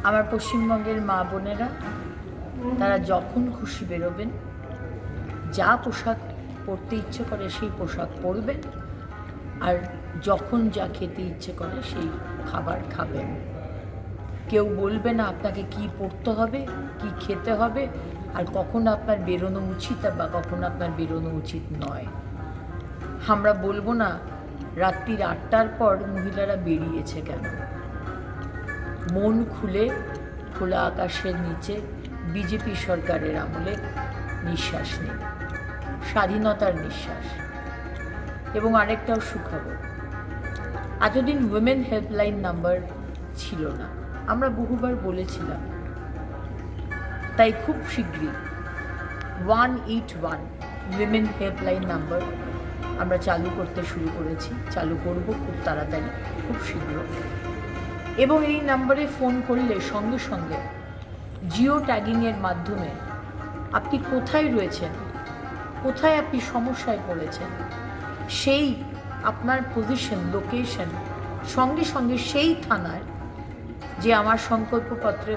আমার পশ্চিমবঙ্গের মা বোনেরা তারা যখন খুশি বেরোবেন, যা পোশাক পরতে ইচ্ছে করে সেই পোশাক পরবেন, আর যখন যা খেতে ইচ্ছে করে সেই খাবার খাবেন। কেউ বলবে না আপনাকে কি পরতে হবে, কি খেতে হবে, আর কখন আপনার বেরোনো উচিত বা কখন আপনার বেরোনো উচিত নয়। আমরা বলবো না রাত্রির 8টার পর মহিলারা বেরিয়েছে কেন। মন খুলে খোলা আকাশের নিচে বিজেপি সরকারের আমলে নিঃশ্বাস নিন, স্বাধীনতার নিঃশ্বাস। এবং আরেকটাও সুখবর, এতদিন উইমেন হেল্পলাইন নাম্বার ছিল না, আমরা বহুবার বলেছিলাম। তাই খুব শীঘ্রই 181 উইমেন হেল্পলাইন নাম্বার আমরা চালু করতে শুরু করেছি, চালু করব খুব তাড়াতাড়ি, খুব শীঘ্র। এবং এই নাম্বারে ফোন করলে সঙ্গে সঙ্গে জিও ট্যাগিংয়ের মাধ্যমে আপনি কোথায় রয়েছেন, কোথায় আপনি সমস্যায় পড়েছেন, সেই আপনার পজিশন, লোকেশন সঙ্গে সঙ্গে সেই থানার যে আমার সংকল্পপত্রে,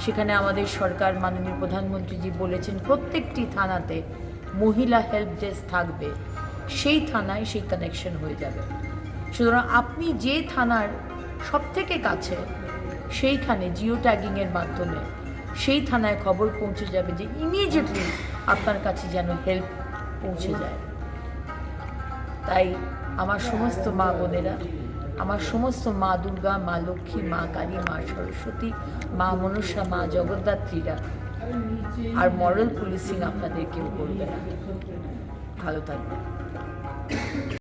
সেখানে আমাদের সরকার মাননীয় প্রধানমন্ত্রীজি বলেছেন প্রত্যেকটি থানাতে মহিলা হেল্প ডেস্ক থাকবে, সেই থানায় সেই কানেকশন হয়ে যাবে। সুতরাং আপনি যে থানার সবথেকে কাছে, সেইখানে জিও ট্যাগিংয়ের মাধ্যমে সেই থানায় খবর পৌঁছে যাবে যে ইমিডিয়েটলি আপনার কাছে যেন হেল্প পৌঁছে যায়। তাই আমার সমস্ত মা বোনেরা, আমার সমস্ত মা দুর্গা, মা লক্ষ্মী, মা কালী, মা সরস্বতী, মা মনসা, মা জগদ্ধাত্রীরা আর মরাল পুলিশিং আপনাদের কেউ করবে না। ভালো থাকবে।